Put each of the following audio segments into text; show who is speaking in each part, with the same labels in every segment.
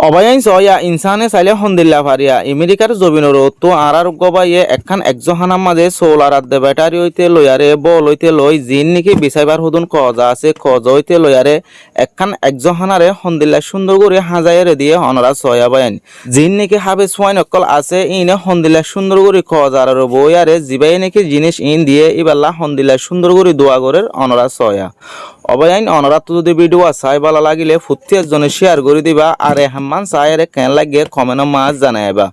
Speaker 1: অবায়াইন soya ইনসানে চাইলে হন্দিল্লা ফারিয়া আমেরিকার জমিনের তো আর গবাইয়ে একখান একজহানার মাঝে সোলার আদে ব্যাটারি হইতে লয়ারে বল হইতে লই জিন নাকি বিচাইবার হুদুন কজা আছে কজ হইতে লয়ারে একখান একজহানারে হন্দিল্লা সুন্দর করে হাজাইরে দিয়ে অনরা সয়া বায়ান জিন নাকি হাবে সোয়াইন অকল আছে ইনে হন্দিল্লা সুন্দর করে কজার বইয়ারে জিবাই নাকি জিনিস ইন দিয়ে ইবাল্লা হন্দিল্লা সুন্দর করে দোয়া করে অনরা সয়া অবায়াইন অনরা তো যদি ভিডিও চাই ভালো লাগিলে ফুটতে জনে শেয়ার করে দিবা আর হাম্মান চায়ের কেন লাগে কমেনো মাছ জানাইবা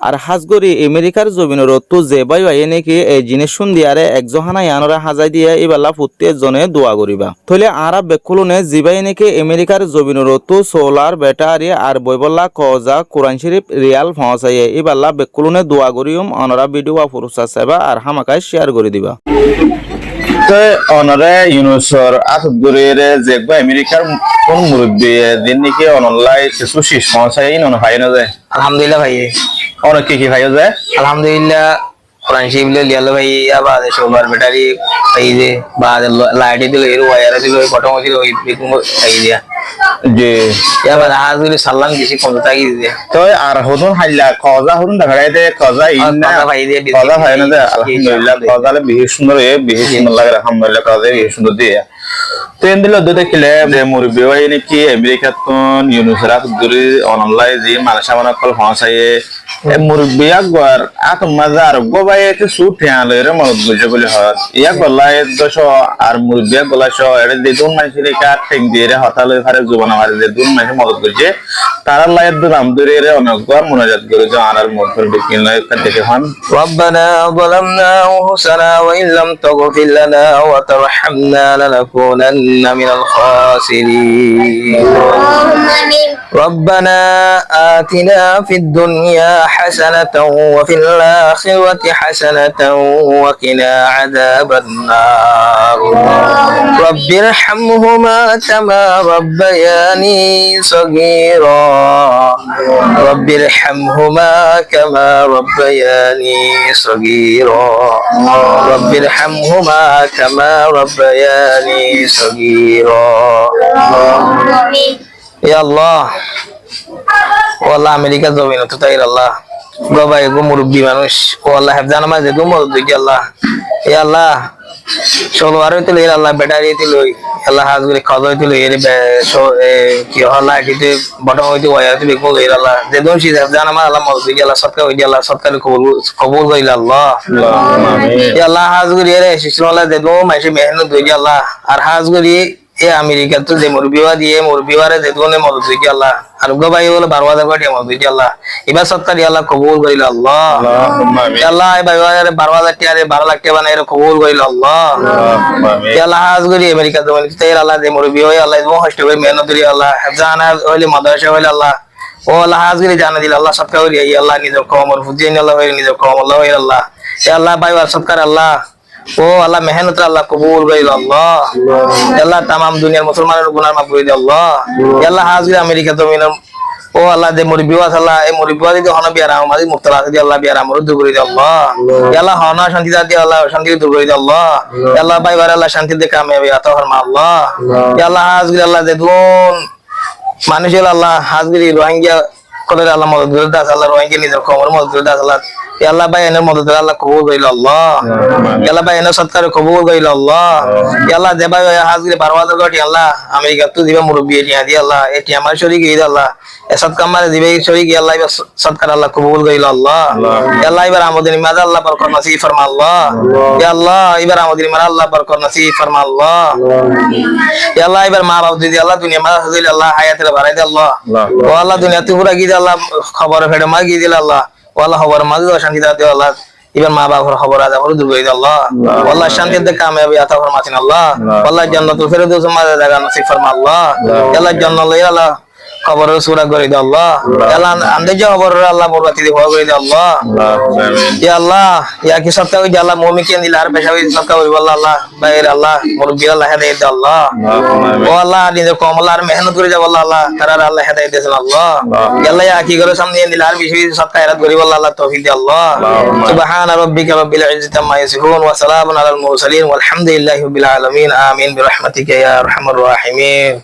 Speaker 1: আর হাজগরি আমেরিকার জমিনের তো যে বাই বাই নাকি এই জিনিস শুনদিয়ারে একজহানা ইয়ানরা হাজাই দিয়ে ইবাল্লা ফুটতে জনে দোয়া করিবা থলে আরা বেকুলনে জিবাই নাকি আমেরিকার জমিনের তো সোলার ব্যাটারি আর বইবল্লা কজা কোরআন শরীফ রিয়াল পৌঁছাইয়ে ইবাল্লা বেকুলনে দোয়া করিম অনরা ভিডিও ফুরুসা চাইবা আর হামাকায় শেয়ার করে দিবা
Speaker 2: অনরে ইউনুসর আতগুরের যে আমেরিকার কোন মুরব্বী দিন নাকি অনলাই কিছু শীষ পৌঁছাই নন ভাই না যায়
Speaker 3: আলহামদুলিল্লাহ ভাই
Speaker 2: অনেক কি ভাই যায়
Speaker 3: আলহামদুলিল্লাহ কোরআন শরীফ লিয়ালো ভাই আবার সোলার ব্যাটারি এই যে বা লাইট দিল এর ওয়্যার দিল বটম দিল ওই এই দিয়া
Speaker 2: যে
Speaker 3: এবার আজগুলি সালাম বেশি কম থাকি দিয়ে
Speaker 2: তো আর হদুন হাইলা কজা হদুন দেখাই দে কজা ইন্না
Speaker 3: ভাই দিয়ে
Speaker 2: কজা হয় না দে আলহামদুলিল্লাহ কজালে বেশি সুন্দর বেশি সুন্দর লাগে আলহামদুলিল্লাহ কজা বেশি সুন্দর দিয়ে তো এন্দিল দুটো কিলে যে মুরব্বী ভাই নাকি আমেরিকা তো ইউনুসরা দূরে অনলাইন যে মানুষামনা কল পৌঁছায়ে মুরব্বী আকবার আত মাজার গোবাই তে সুট আলে রে মত বুঝে বলে হয় ইয়া গলাই দশ আর মুরব্বী গলাই সহ এর যে দুন মাইসিরে কা ঠেং দিয়ে রে হতালে ফারে জীবন আমার যে দুন মাইসে মদত করছে তারা লাইত দাম ধরে রে অনেকবার মুনাজাত করে যে আর মতর বিকিন লাই দেখে হন
Speaker 3: ربنا ظلمنا انفسنا وان لم تغفر لنا وترحمنا لنكونن من الخاسرين ربنا آتنا في الدنيا حسنة وفي الآخرة حسنة وقنا عذاب النار رب ارحمهما كما ربياني صغيرا رب ارحمهما كما ربياني صغيرا رب ارحمهما كما ربياني صغيرا يا الله والله আমেরিকা জমিন তো তাই আল্লাহ বাবাই গো মুরব্বি মানুষ ও আল্লাহ হেফজানা মাঝে গো মদদ দিকে আল্লাহ এ আল্লাহ চলো আর হইতে লই আল্লাহ ব্যাটারি হইতে লই আল্লাহ হাজগুলি খাওয়া হইতে লই এর কি হল্লা এটিতে বটম হইতে ওয়ার হইতে বেকো লই আল্লাহ যে দোন শি হেফজানা মা আল্লাহ মদদ দিকে আল্লাহ সদকা হইতে আল্লাহ সদকা কবুল কইলা আল্লাহ এ আল্লাহ হাজগুলি এর শিশু আল্লাহ যে দো মাইসে মেহনত হইতে আল্লাহ আর হাজগুলি এ আমেরিকা তো যে মুরব্বিওয়া দিয়ে মুরব্বিওয়ারে যে দোনে মদদ দিকে আল্লাহ আর গো ভাই বলে 12,000 কোটি মদদ দিকে আল্লাহ এবার সত্তারি আল্লাহ কবুল করিল আল্লাহ আল্লাহ এই ভাই 12,000 টাকা 12 লাখ টাকা বানাই কবুল করিল আল্লাহ আল্লাহ হাজগুরি আমেরিকা তো তাই আল্লাহ যে মুরব্বি হয় আল্লাহ বহু কষ্ট করে মেহনত করি আল্লাহ জানা হইলে মাদ্রাসা হইলে আল্লাহ ও আল্লাহ হাজগুরি জানা দিল আল্লাহ সৎকার করি আল্লাহ নিজের কমর ফুজিয়ে আল্লাহ হইলে নিজের কম আল্লাহ হইল আল্লাহ আল্লাহ ভাই সৎকার আল্লাহ ও আল্লাহ মেহনত আল্লাহ কবুল করিল আল্লাহ আল্লাহ তামাম দুনিয়ার মুসলমানের গুনাহ মাফ করে দিও আল্লাহ আল্লাহ হাজগুরি আমেরিকা তো ও আল্লাহ যে মুরব্বিওয়া আল্লাহ এই মুরব্বিওয়া দিতে হন বিয়ার আমাদের মুক্তলা দিয়ে আল্লাহ বিয়ার আমর দূর করে দিও আল্লাহ আল্লাহ হনা শান্তি দাও আল্লাহ শান্তি দূর করে দিও আল্লাহ আল্লাহ ভাই বার আল্লাহ শান্তি দে কামিয়াবি আতা ফরমা আল্লাহ আল্লাহ হাজগুরি আল্লাহ যে দুন মানুষের আল্লাহ হাজগুরি রোহিঙ্গা করে আল্লাহ মদদ করে দাস আল্লাহ রোহিঙ্গা নিজের কমর মদদ করে দাস আল্লাহ আল্লাহ ভাই এনে মদদ আল্লাহ কবুল করিল আল্লাহ আল্লাহ ভাই এনে সৎকার কবুল করিল আল্লাহ আল্লাহ যে ভাই হাজগুরি 12,000 কোটি আল্লাহ আমেরিকা তো দিবা মুরব্বি এটিয়া দি আল্লাহ এটি আমার শরীক ঈদ আল্লাহ এসদ কামারে দিবে শরীক আল্লাহ সৎকার আল্লাহ কবুল করিল আল্লাহ আল্লাহ এবার আমাদের ইমাদ আল্লাহ বরকত নসিব ফরমা আল্লাহ ইয়া আল্লাহ এবার আমাদের ইমাদ আল্লাহ বরকত নসিব ফরমা আল্লাহ ইয়া আল্লাহ এবার মা বাবা দিদি আল্লাহ দুনিয়া মা হাজিল আল্লাহ হায়াতে বাড়াই দে আল্লাহ ও আল্লাহ দুনিয়া তুই পুরা গিয়ে আল্লাহ খবর ফেড়ে মা গিয়ে দিল আল্লাহ আল্লাহ খবর মাঝে শান্তি দাও আল্লাহ এবার মা বাবার খবর আজ আমার দূর করে আল্লাহ আল্লাহ শান্তিতে কামিয়াবি আতা ফরমাতিন আল্লাহ আল্লাহ জান্নাতুল ফেরদৌস মাঝে জায়গা নসিব ফরমা আল্লাহ আল্লাহ জান্নাতুল আল্লাহ খবর সুরা করে দাও আল্লাহ আল্লাহ আন্দে যে খবর আল্লাহ বরবাতি দি করে দাও আল্লাহ ইয়া আল্লাহ ইয়া কি সত্তা হই আল্লাহ মুমিন কে দিল আর পেশা হই সত্তা হই আল্লাহ বাইরে আল্লাহ মুরব্বি আল্লাহ হেদায়েত দাও আল্লাহ ও আল্লাহ নিজে কমল আর মেহনত করে যাও আল্লাহ তারা আল্লাহ হেদায়েত দেন আল্লাহ আল্লাহ ইয়া কি করে সামনে দিল আর বেশি সত্তা হেরাত করি আল্লাহ তৌফিক দি আল্লাহ সুবহান রাব্বিকা রাব্বিল ইজ্জাতি আম্মা ইয়াসিফুন ওয়া সালামুন আলাল মুরসালিন ওয়ালহামদুলিল্লাহি রাব্বিল আলামিন আমিন বিরহমাতিকা ইয়া আরহামার রাহিমিন।